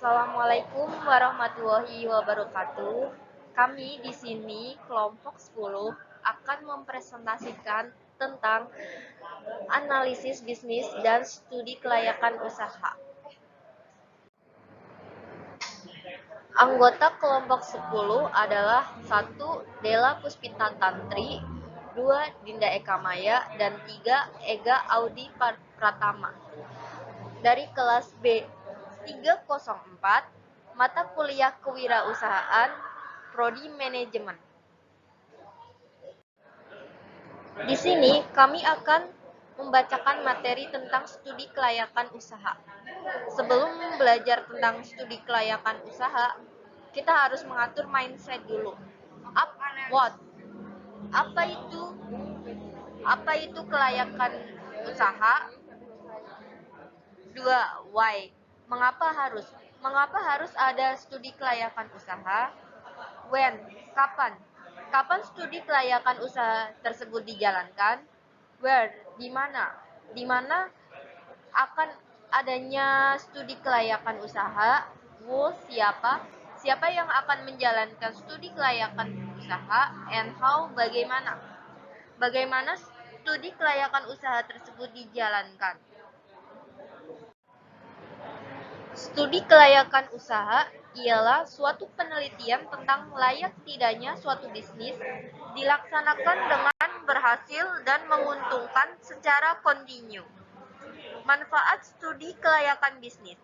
Assalamualaikum warahmatullahi wabarakatuh. Kami di sini kelompok 10 akan mempresentasikan tentang analisis bisnis dan studi kelayakan usaha. Anggota kelompok 10 adalah 1. Della Puspita Tantri, 2. Dinda Eka Maya, dan 3. Ega Audi Pratama. Dari kelas B 304, mata kuliah kewirausahaan, prodi manajemen. Di sini kami akan membacakan materi tentang studi kelayakan usaha. Sebelum belajar tentang studi kelayakan usaha, kita harus mengatur mindset dulu. What? Apa itu kelayakan usaha? 2. Why? Mengapa harus ada studi kelayakan usaha? When? Kapan? Kapan studi kelayakan usaha tersebut dijalankan? Where? Di mana? Di mana akan adanya studi kelayakan usaha? Who? Siapa? Siapa yang akan menjalankan studi kelayakan usaha? And how? Bagaimana? Bagaimana studi kelayakan usaha tersebut dijalankan? Studi kelayakan usaha ialah suatu penelitian tentang layak tidaknya suatu bisnis dilaksanakan dengan berhasil dan menguntungkan secara kontinu. Manfaat studi kelayakan bisnis: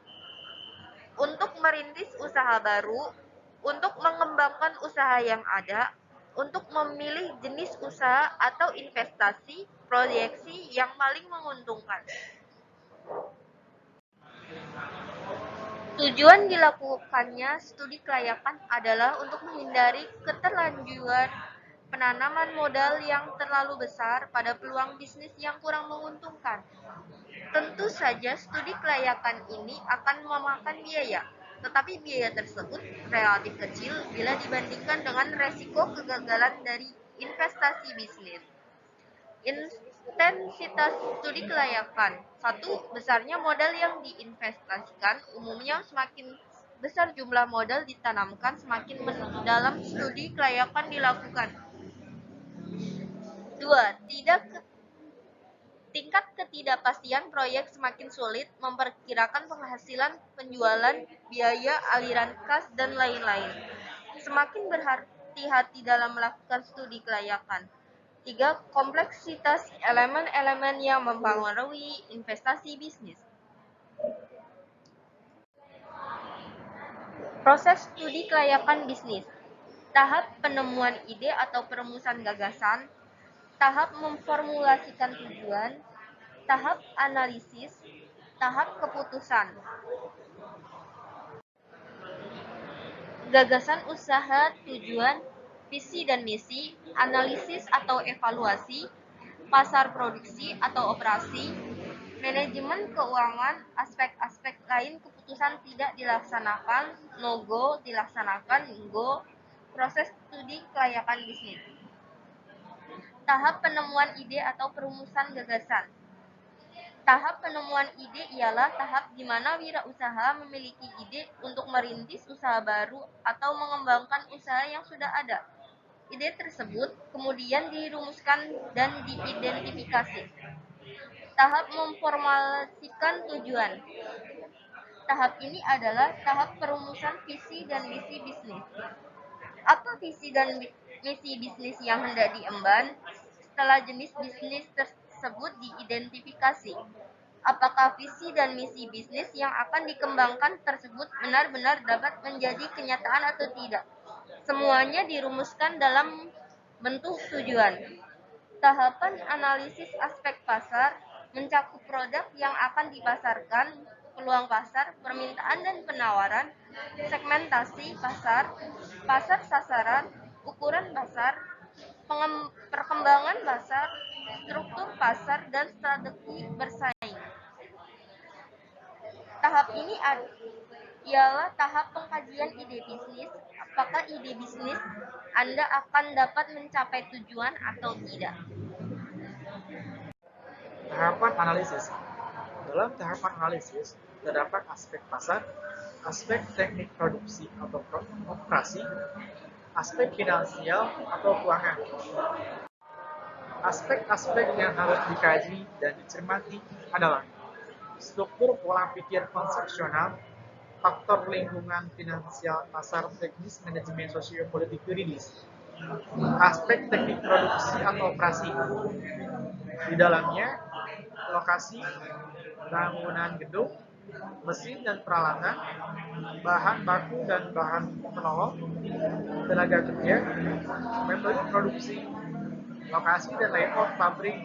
untuk merintis usaha baru, untuk mengembangkan usaha yang ada, untuk memilih jenis usaha atau investasi proyeksi yang paling menguntungkan. Tujuan dilakukannya studi kelayakan adalah untuk menghindari keterlanjuran penanaman modal yang terlalu besar pada peluang bisnis yang kurang menguntungkan. Tentu saja studi kelayakan ini akan memakan biaya, tetapi biaya tersebut relatif kecil bila dibandingkan dengan resiko kegagalan dari investasi bisnis. Intensitas studi kelayakan: 1. Besarnya modal yang diinvestasikan. Umumnya semakin besar jumlah modal ditanamkan, semakin mendalam studi kelayakan dilakukan. 2. Tingkat ketidakpastian proyek semakin sulit memperkirakan penghasilan, penjualan, biaya, aliran kas, dan lain-lain. Semakin berhati-hati dalam melakukan studi kelayakan. 3. Kompleksitas elemen-elemen yang mempengaruhi investasi bisnis. Proses studi kelayakan bisnis: tahap penemuan ide atau perumusan gagasan, tahap memformulasikan tujuan, tahap analisis, tahap keputusan. Gagasan usaha, tujuan, visi dan misi, analisis atau evaluasi, pasar produksi atau operasi, manajemen keuangan, aspek-aspek lain keputusan tidak dilaksanakan, no go, dilaksanakan, go. Proses studi kelayakan bisnis. Tahap penemuan ide atau perumusan gagasan. Tahap penemuan ide ialah tahap di mana wirausaha memiliki ide untuk merintis usaha baru atau mengembangkan usaha yang sudah ada. Ide tersebut kemudian dirumuskan dan diidentifikasi. Tahap memformulasikan tujuan. Tahap ini adalah tahap perumusan visi dan misi bisnis. Apa visi dan misi bisnis yang hendak diemban? Setelah jenis bisnis tersebut diidentifikasi, apakah visi dan misi bisnis yang akan dikembangkan tersebut benar-benar dapat menjadi kenyataan atau tidak? Semuanya dirumuskan dalam bentuk tujuan. Tahapan analisis aspek pasar mencakup produk yang akan dipasarkan, peluang pasar, permintaan dan penawaran, segmentasi pasar, pasar sasaran, ukuran pasar, perkembangan pasar, struktur pasar, dan strategi bersaing. Tahap ini ialah tahap pengkajian ide bisnis. Apakah ide bisnis Anda akan dapat mencapai tujuan atau tidak? Tahapan analisis. Dalam tahapan analisis, terdapat aspek pasar, aspek teknik produksi atau operasi, aspek finansial atau keuangan. Aspek-aspek yang harus dikaji dan dicermati adalah struktur pola pikir konsepsional, faktor lingkungan finansial, pasar teknis, manajemen sosiopolitik yuridis, aspek teknik produksi atau operasi. Di dalamnya, lokasi, bangunan gedung, mesin dan peralatan, bahan baku dan bahan penolong, tenaga kerja, metode produksi, lokasi dan layout pabrik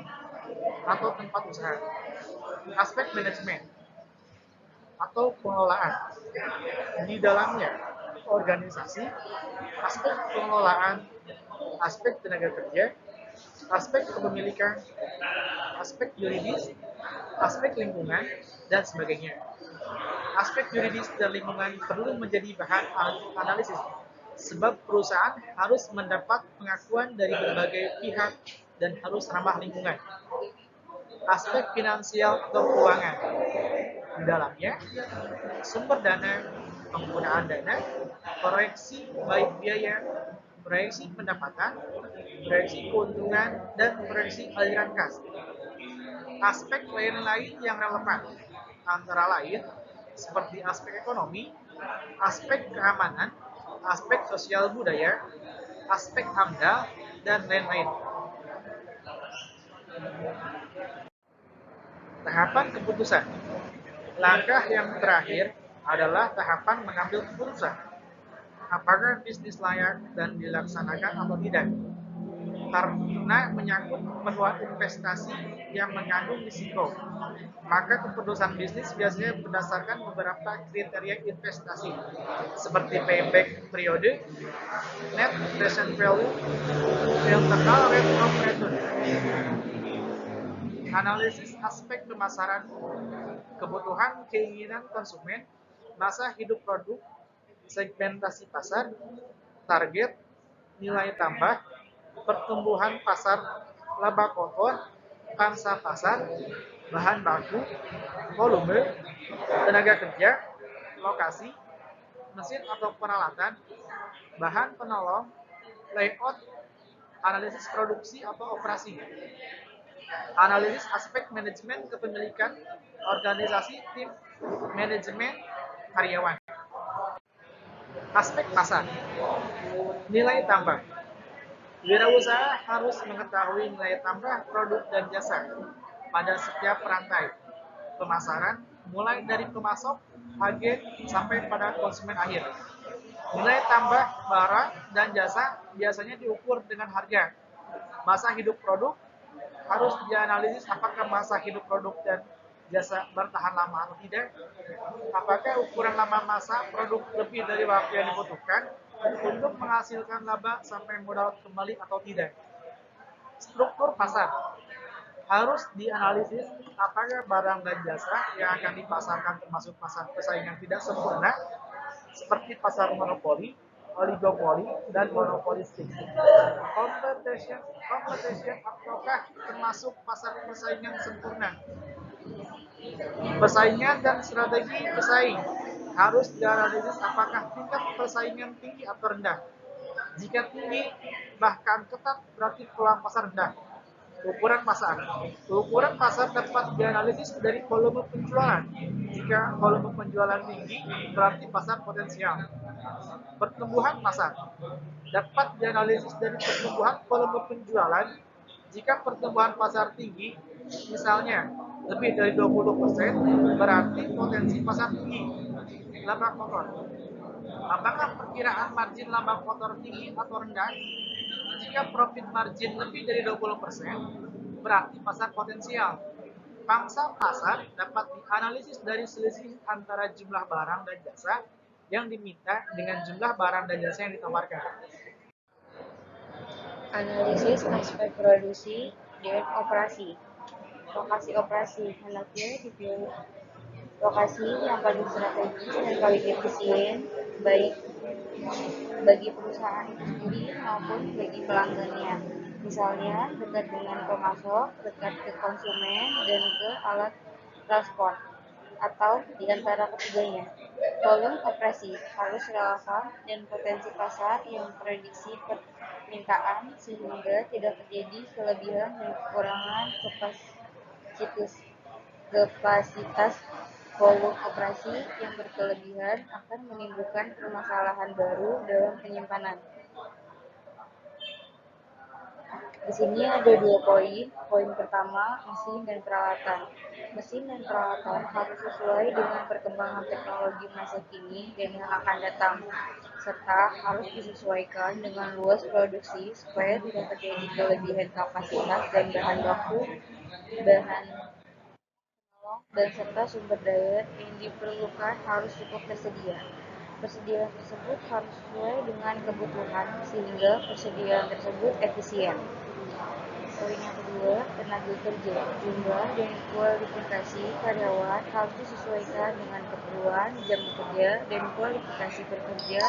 atau tempat usaha. Aspek manajemen atau pengelolaan. Di dalamnya, organisasi, aspek pengelolaan, aspek tenaga kerja, aspek kepemilikan, aspek yuridis, aspek lingkungan, dan sebagainya. Aspek yuridis dan lingkungan perlu menjadi bahan analisis, sebab perusahaan harus mendapat pengakuan dari berbagai pihak dan harus ramah lingkungan. Aspek finansial atau keuangan. Di dalamnya, sumber dana, penggunaan dana, proyeksi baik biaya, proyeksi pendapatan, proyeksi keuntungan, dan proyeksi aliran kas. Aspek lain-lain yang relevan, antara lain seperti aspek ekonomi, aspek keamanan, aspek sosial budaya, aspek AMDAL, dan lain-lain. Tahapan keputusan. Langkah yang terakhir adalah tahapan mengambil keputusan. Apakah bisnis layak dan dilaksanakan atau tidak? Karena menyangkut keperluan investasi yang mengandung risiko, maka keputusan bisnis biasanya berdasarkan beberapa kriteria investasi, seperti payback periode, net present value, internal rate of return. Analisis aspek pemasaran, kebutuhan keinginan konsumen, masa hidup produk, segmentasi pasar, target, nilai tambah, pertumbuhan pasar, laba kotor, pangsa pasar, bahan baku, volume, tenaga kerja, lokasi, mesin atau peralatan, bahan penolong, layout, analisis produksi atau operasi. Analisis aspek manajemen kepemilikan, organisasi, tim, manajemen, karyawan. Aspek pasar, nilai tambah. Wirausaha harus mengetahui nilai tambah produk dan jasa pada setiap rantai pemasaran, mulai dari pemasok, agen, sampai pada konsumen akhir. Nilai tambah barang dan jasa biasanya diukur dengan harga. Masa hidup produk harus dianalisis apakah masa hidup produk dan jasa bertahan lama atau tidak. Apakah ukuran lama masa produk lebih dari waktu yang dibutuhkan untuk menghasilkan laba sampai modal kembali atau tidak. Struktur pasar harus dianalisis apakah barang dan jasa yang akan dipasarkan termasuk pasar pesaing yang tidak sempurna seperti pasar monopoli, oligopoli, dan monopolistik. Competition ataukah termasuk pasar persaingan sempurna. Persaingan dan strategi pesaing harus dianalisis apakah tingkat persaingan tinggi atau rendah. Jika tinggi, bahkan ketat, berarti peluang pasar rendah. Ukuran pasar. Ukuran pasar dapat dianalisis dari volume penjualan. Jika volume penjualan tinggi, berarti pasar potensial. Pertumbuhan pasar dapat dianalisis dari pertumbuhan volume penjualan. Jika pertumbuhan pasar tinggi, misalnya lebih dari 20%, berarti potensi pasar tinggi. Laba kotor. Apakah perkiraan margin laba kotor tinggi atau rendah? Jika profit margin lebih dari 20%, berarti pasar potensial. Pangsa pasar dapat dianalisis dari selisih antara jumlah barang dan jasa yang diminta dengan jumlah barang dan jasa yang ditawarkan. Analisis aspek produksi dan operasi. Lokasi operasi hendaknya dipilih lokasi yang paling strategis dan paling efisien, baik bagi perusahaan itu sendiri maupun bagi pelanggannya. Misalnya dekat dengan pemasok, dekat ke konsumen, dan ke alat transport, atau di antara ketiganya. Volume operasi harus relevan dan potensi pasar yang memprediksi permintaan sehingga tidak terjadi kelebihan dan kekurangan kapasitas. Volume operasi yang berkelebihan akan menimbulkan permasalahan baru dalam penyimpanan. Di sini ada 2 poin. Poin pertama, mesin dan peralatan. Mesin dan peralatan harus sesuai dengan perkembangan teknologi masa kini dan yang akan datang, serta harus disesuaikan dengan luas produksi supaya tidak terjadi kelebihan kapasitas dan bahan baku, bahan dan serta sumber daya yang diperlukan harus cukup tersedia. Persediaan tersebut harus sesuai dengan kebutuhan sehingga persediaan tersebut efisien. Poin yang kedua, tenaga kerja. Jumlah dan kualifikasi karyawan harus disesuaikan dengan keperluan jam kerja dan kualifikasi pekerja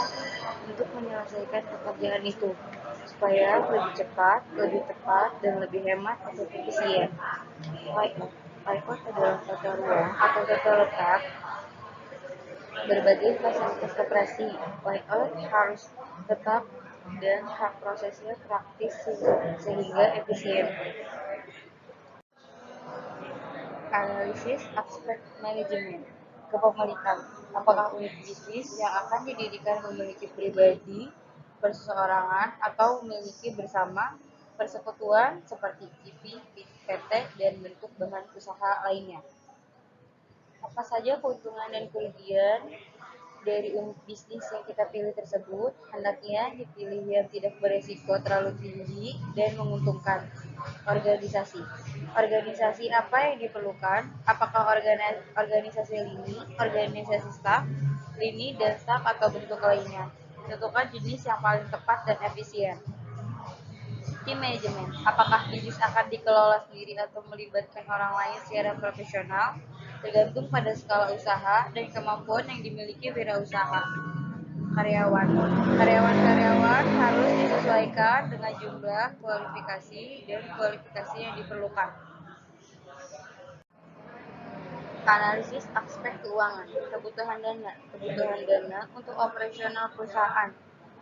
untuk menyelesaikan pekerjaan itu, supaya lebih cepat, lebih tepat, dan lebih hemat atau efisien. Layout adalah tata ruang atau tata letak berbagai fasilitas operasi. Layout harus tetap dan hak prosesnya praktis sehingga efisien. Analisis aspek manajemen kepemilikan. Apakah unit bisnis yang akan didirikan memiliki pribadi, perseorangan, atau memiliki bersama persekutuan seperti IV, PT, dan bentuk bahan usaha lainnya? Apa saja keuntungan dan kerugian dari unit bisnis yang kita pilih tersebut? Hendaknya dipilih yang tidak beresiko terlalu tinggi dan menguntungkan. Organisasi. Organisasi apa yang diperlukan? Apakah organisasi lini, organisasi staf, lini dan staf atau bentuk lainnya? Tentukan jenis yang paling tepat dan efisien. Tim manajemen. Apakah bisnis akan dikelola sendiri atau melibatkan orang lain secara profesional? Tergantung pada skala usaha dan kemampuan yang dimiliki wirausaha. Karyawan. Karyawan harus disesuaikan dengan jumlah, kualifikasi, dan kualifikasi yang diperlukan. Analisis aspek keuangan. Kebutuhan dana untuk operasional perusahaan.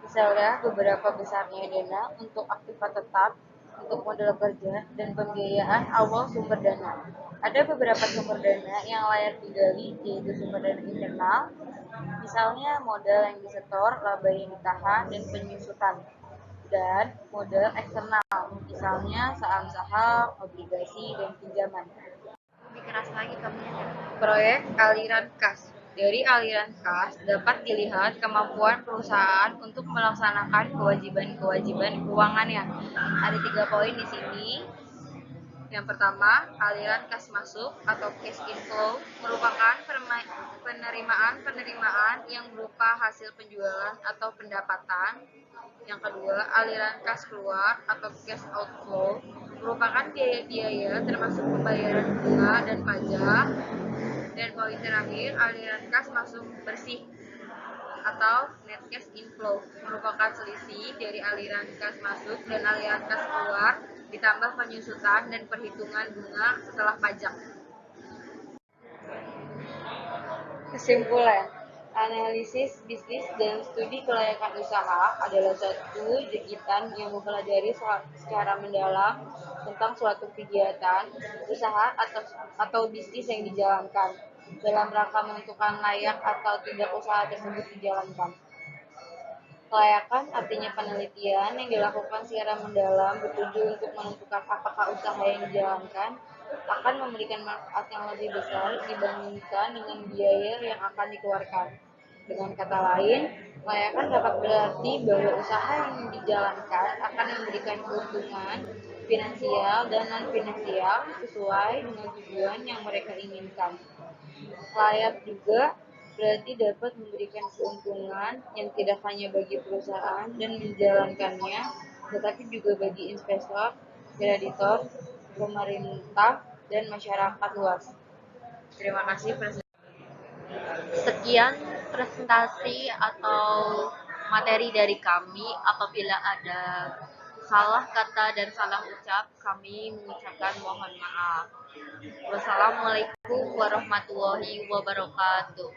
Misalnya beberapa besarnya dana untuk aktiva tetap, untuk modal kerja, dan pembiayaan awal sumber dana. Ada beberapa sumber dana yang layak digali, yaitu sumber dana internal, misalnya modal yang disetor, laba yang ditahan, dan penyusutan. Dan modal eksternal, misalnya saham-saham, obligasi, dan pinjaman. Lebih keras lagi kamunya. Proyek aliran kas. Dari aliran kas dapat dilihat kemampuan perusahaan untuk melaksanakan kewajiban-kewajiban keuangannya. Ada 3 poin di sini. Yang pertama, aliran kas masuk atau cash inflow merupakan penerimaan yang berupa hasil penjualan atau pendapatan. Yang kedua, aliran kas keluar atau cash outflow merupakan biaya-biaya termasuk pembayaran bunga dan pajak. Dan poin terakhir, aliran kas masuk bersih atau net cash inflow merupakan selisih dari aliran kas masuk dan aliran kas keluar ditambah penyusutan dan perhitungan bunga setelah pajak. Kesimpulan, analisis bisnis dan studi kelayakan usaha adalah suatu kegiatan yang mempelajari secara mendalam tentang suatu kegiatan, usaha atau bisnis yang dijalankan dalam rangka menentukan layak atau tidak usaha tersebut dijalankan. Kelayakan artinya penelitian yang dilakukan secara mendalam bertujuan untuk menentukan apakah usaha yang dijalankan akan memberikan manfaat yang lebih besar dibandingkan dengan biaya yang akan dikeluarkan. Dengan kata lain, kelayakan dapat berarti bahwa usaha yang dijalankan akan memberikan keuntungan finansial dan non-finansial sesuai dengan tujuan yang mereka inginkan. Layak juga berarti dapat memberikan keuntungan yang tidak hanya bagi perusahaan dan menjalankannya, tetapi juga bagi investor, kreditor, pemerintah, dan masyarakat luas. Terima kasih Presiden. Sekian presentasi atau materi dari kami. Apabila ada salah kata dan salah ucap, kami mengucapkan mohon maaf. Wassalamualaikum warahmatullahi wabarakatuh.